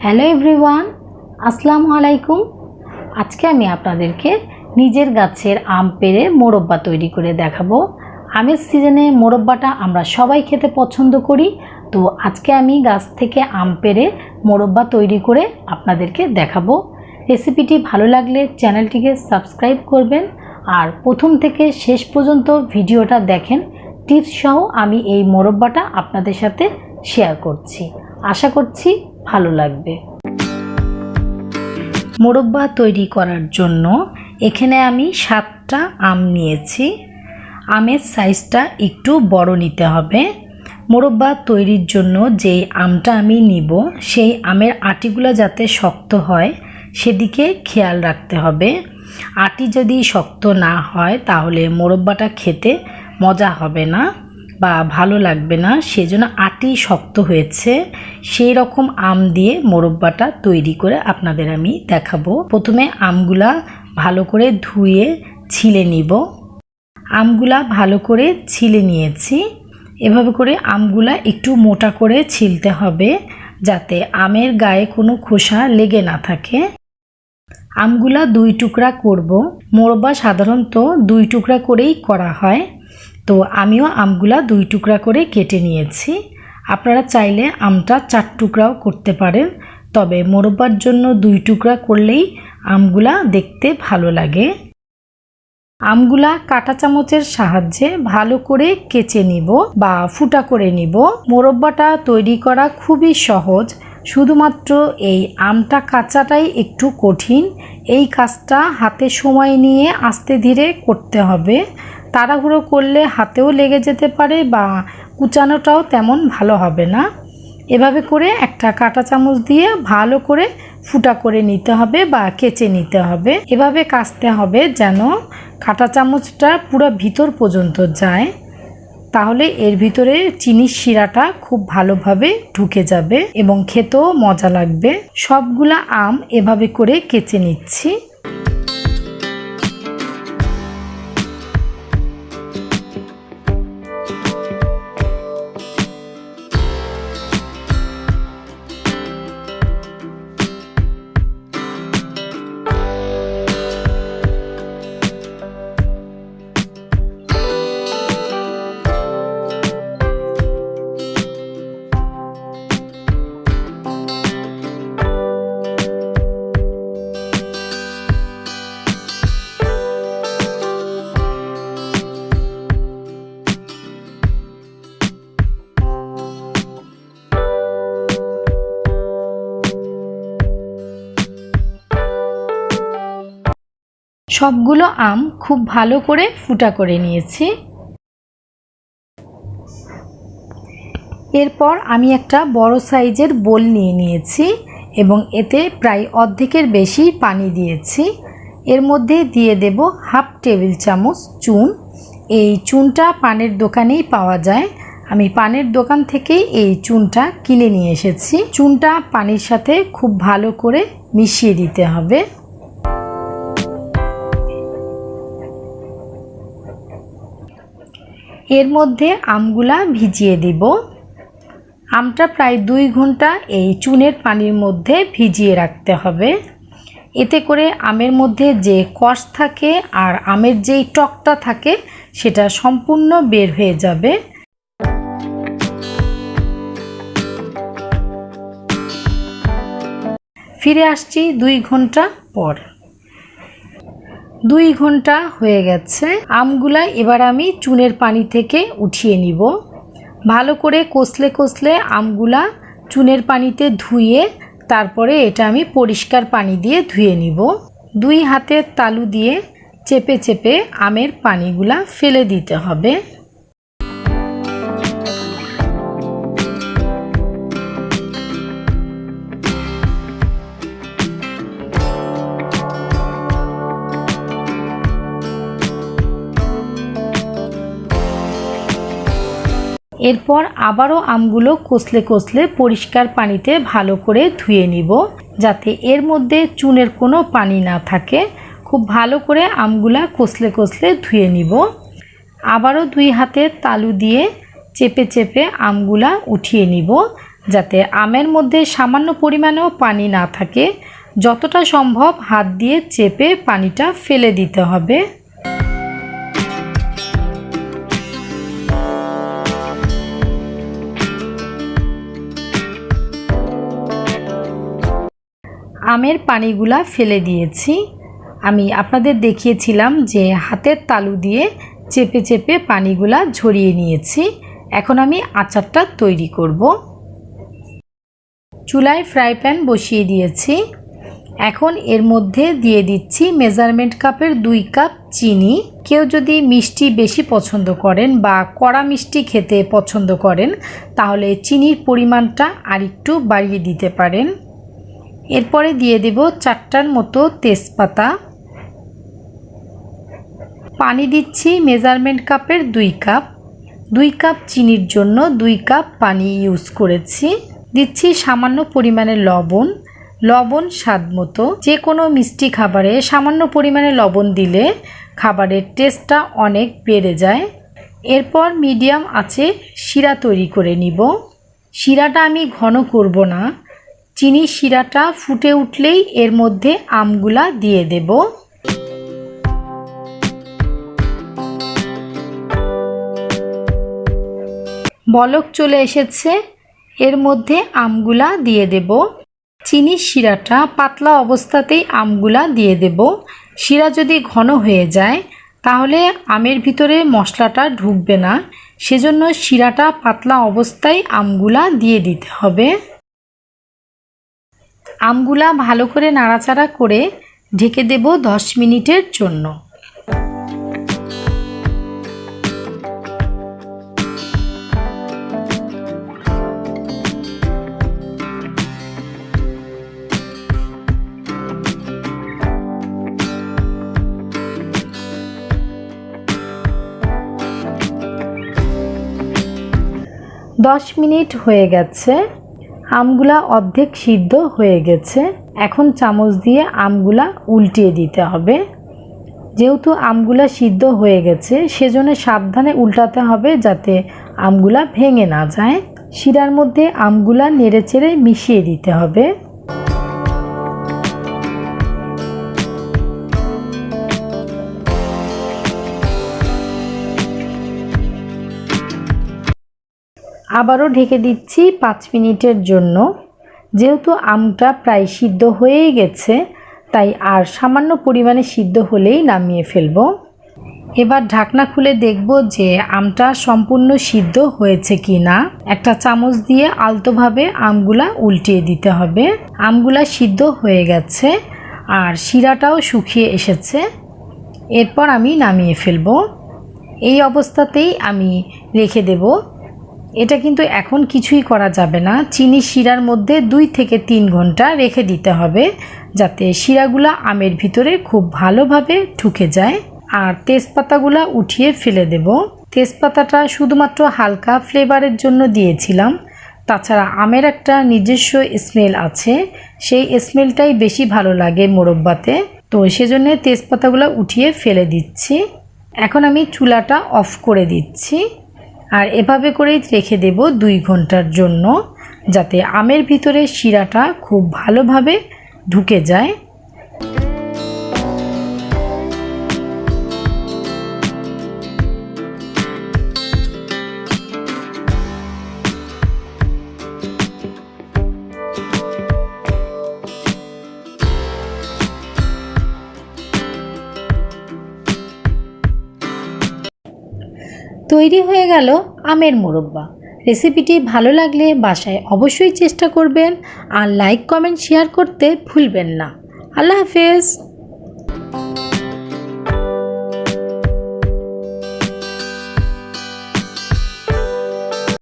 Hello everyone, আসসালামু আলাইকুম। আজকে আমি আপনাদেরকে নিজের গাছের আম পেড়ে মোরব্বা তৈরি করে দেখাবো। আমের সিজনে মোরব্বাটা আমরা সবাই খেতে পছন্দ করি। তো আজকে আমি গাছ থেকে আম পেড়ে মোরব্বা তৈরি করে আপনাদেরকে দেখাবো। রেসিপিটি ভালো লাগলে চ্যানেলটিকে সাবস্ক্রাইব করবেন আর প্রথম থেকে শেষ পর্যন্ত ভিডিওটা দেখেন। টিপস সহ আমি এই মোরব্বাটা আপনাদের সাথে শেয়ার করছি। আশা করছি ভালো লাগবে। মোরব্বা তৈরি করার জন্য এখানে আমি 7টা আম নিয়েছি। আমের সাইজটা একটু বড় নিতে হবে। মোরব্বা তৈরির জন্য যে আমটা আমি নিব সেই আমের আটিগুলো যাতে শক্ত হয় সেদিকে খেয়াল রাখতে হবে। আটি যদি শক্ত না হয় তাহলে মোরব্বাটা খেতে মজা হবে না বা ভালো লাগবে না। সেজন্য আটি শক্ত হয়েছে সেই রকম আম দিয়ে মোরব্বাটা তৈরি করে আপনাদের আমি দেখাবো। প্রথমে আমগুলা ভালো করে ধুয়ে ছিলে নিব। আমগুলা ভালো করে ছিলে নিয়েছি। এভাবে করে আমগুলা একটু মোটা করে ছিলতে হবে যাতে আমের গায়ে কোনো খোসা লেগে না থাকে। আমগুলা 2 টুকরা করব। মোরব্বা সাধারণত 2 টুকরা করেই করা হয়। তো আমিও আমগুলা 2 টুকরা করে কেটে নিয়েছি। আপনারা চাইলে আমটা 4 টুকরাও করতে পারেন, তবে মোরব্বার জন্য 2 টুকরা করলেই আমগুলা দেখতে ভালো লাগে। আমগুলা কাঁটা চামচের সাহায্যে ভালো করে কেচে নিব বা ফুটা করে নিব। মোরব্বাটা তৈরি করা খুবই সহজ, শুধুমাত্র এই আমটা কাঁচাটাই একটু কঠিন। এই কাজটা হাতে সময় নিয়ে আস্তে ধীরে করতে হবে। তাড়াহুড়ো করলে হাতেও লেগে যেতে পারে বা কুচানোটাও তেমন ভালো হবে না। এভাবে করে একটা কাঁটা চামচ দিয়ে ভালো করে ফুটা করে নিতে হবে বা কেচে নিতে হবে। এভাবে কাচতে হবে যেন কাঁটা চামচটা পুরো ভিতর পর্যন্ত যায়, তাহলে এর ভিতরে চিনির শিরাটা খুব ভালোভাবে ঢুকে যাবে এবং খেতেও মজা লাগবে। সবগুলা আম এভাবে করে কেচে নিচ্ছি। সবগুলো আম খুব ভালো করে ফুটা করে নিয়েছি। এরপর আমি একটা বড় সাইজের বোল নিয়ে নিয়েছি এবং এতে প্রায় অর্ধেকের বেশি পানি দিয়েছি। এর মধ্যে দিয়ে দেব 1/2 টেবিল চামচ চুন। এই চুনটা পানের দোকানেই পাওয়া যায়। আমি পানের দোকান থেকেই এই চুনটা কিনে নিয়ে এসেছি। চুনটা পানির সাথে খুব ভালো করে মিশিয়ে দিতে হবে। এর মধ্যে আমগুলা ভিজিয়ে দিব। আমটা প্রায় 2 ঘন্টা এই চুনের পানির মধ্যে ভিজিয়ে রাখতে হবে। এতে করে আমের মধ্যে যে কষ থাকে আর আমের যেই টকটা থাকে সেটা সম্পূর্ণ বের হয়ে যাবে। ফিরে আসছি 2 ঘন্টা পর। 2 ঘন্টা হয়ে গেছে। আমগুলা এবার আমি চুনের পানি থেকে উঠিয়ে নিব। ভালো করে কষলে কষলে আমগুলা চুনের পানিতে ধুয়ে তারপরে এটা আমি পরিষ্কার পানি দিয়ে ধুয়ে নিব। 2 হাতের তালু দিয়ে চেপে চেপে আমের পানিগুলা ফেলে দিতে হবে। এরপর আবারও আমগুলো কষলে কষলে পরিষ্কার পানিতে ভালো করে ধুয়ে নিব যাতে এর মধ্যে চুনের কোনো পানি না থাকে। খুব ভালো করে আমগুলা কষলে কষলে ধুয়ে নিব। আবারও 2 হাতের তালু দিয়ে চেপে চেপে আমগুলা উঠিয়ে নিব যাতে আমের মধ্যে সামান্য পরিমাণেও পানি না থাকে। যতটা সম্ভব হাত দিয়ে চেপে পানিটা ফেলে দিতে হবে। আমের পানিগুলা ফেলে দিয়েছি। আমি আপনাদের দেখিয়েছিলাম যে হাতের তালু দিয়ে চেপে চেপে পানিগুলা ঝরিয়ে নিয়েছি। এখন আমি আচারটা তৈরি করব। চুলায় ফ্রাই প্যান বসিয়ে দিয়েছি। এখন এর মধ্যে দিয়ে দিচ্ছি মেজারমেন্ট কাপের 2 কাপ চিনি। কেউ যদি মিষ্টি বেশি পছন্দ করেন বা কড়া মিষ্টি খেতে পছন্দ করেন তাহলে চিনির পরিমাণটা আরেকটু বাড়িয়ে দিতে পারেন। এরপরে দিয়ে দেব 4টার মতো তেজপাতা। পানি দিচ্ছি মেজারমেন্ট কাপের 2 কাপ। 2 কাপ চিনির জন্য 2 কাপ পানি ইউজ করেছি। দিচ্ছি সামান্য পরিমাণে লবণ। লবণ স্বাদ মতো। যে কোনো মিষ্টি খাবারে সামান্য পরিমাণে লবণ দিলে খাবারের টেস্টটা অনেক বেড়ে যায়। এরপর মিডিয়াম আঁচে শিরা তৈরি করে নিব। শিরাটা আমি ঘন করব না। চিনির শিরাটা ফুটে উঠলেই এর মধ্যে আমগুলা দিয়ে দেব। বলক চলে এসেছে। এর মধ্যে আমগুলা দিয়ে দেব। চিনির শিরাটা পাতলা অবস্থাতেই আমগুলা দিয়ে দেব। শিরা যদি ঘন হয়ে যায় তাহলে আমের ভিতরে মশলাটা ঢুকবে না। সেজন্য শিরাটা পাতলা অবস্থায় আমগুলা দিয়ে দিতে হবে। আমগুলা ভালো করে নাড়াচাড়া করে ঢেকে দেব 10 মিনিটের জন্য। দশ মিনিট হয়ে গেছে। আমগুলা অর্ধেক সিদ্ধ হয়ে গেছে। এখন চামচ দিয়ে আমগুলা উল্টিয়ে দিতে হবে। যেহেতু আমগুলা সিদ্ধ হয়ে গেছে সেজন্য সাবধানে উল্টাতে হবে যাতে আমগুলা ভেঙে না যায়। শিরার মধ্যে আমগুলা নেড়েচেড়ে মিশিয়ে দিতে হবে। আবারও ঢেকে দিচ্ছি 5 মিনিটের জন্য। যেহেতু আমটা প্রায় সিদ্ধ হয়েই গেছে তাই আর সামান্য পরিমাণে সিদ্ধ হলেই নামিয়ে ফেলব। এবার ঢাকনা খুলে দেখব যে আমটা সম্পূর্ণ সিদ্ধ হয়েছে কি না। একটা চামচ দিয়ে আলতোভাবে আমগুলা উল্টিয়ে দিতে হবে। আমগুলা সিদ্ধ হয়ে গেছে আর শিরাটাও শুকিয়ে এসেছে। এরপর আমি নামিয়ে ফেলব। এই অবস্থাতেই আমি রেখে দেব। এটা কিন্তু এখন কিছুই করা যাবে না। চিনি শিরার মধ্যে 2 থেকে 3 ঘন্টা রেখে দিতে হবে যাতে শিরাগুলা আমের ভিতরে খুব ভালোভাবে ঢুকে যায়। আর তেজপাতাগুলা উঠিয়ে ফেলে দেব। তেজপাতাটা শুধুমাত্র হালকা ফ্লেভারের জন্য দিয়েছিলাম। তাছাড়া আমের একটা নিজস্ব স্মেল আছে, সেই স্মেলটাই বেশি ভালো লাগে মোরব্বাতে। তো সেজন্য তেজপাতাগুলো উঠিয়ে ফেলে দিচ্ছি। এখন আমি চুলাটা অফ করে দিচ্ছি আর এভাবে করেই রেখে দেব 2 ঘন্টার জন্য যাতে আমের ভিতরে শিরাটা খুব ভালোভাবে ঢুকে যায়। তৈরি হয়ে গেল আমের মোরব্বা। রেসিপিটি ভালো লাগলে বাসায় অবশ্যই চেষ্টা করবেন আর লাইক কমেন্ট শেয়ার করতে ভুলবেন না। আল্লাহ হাফেজ।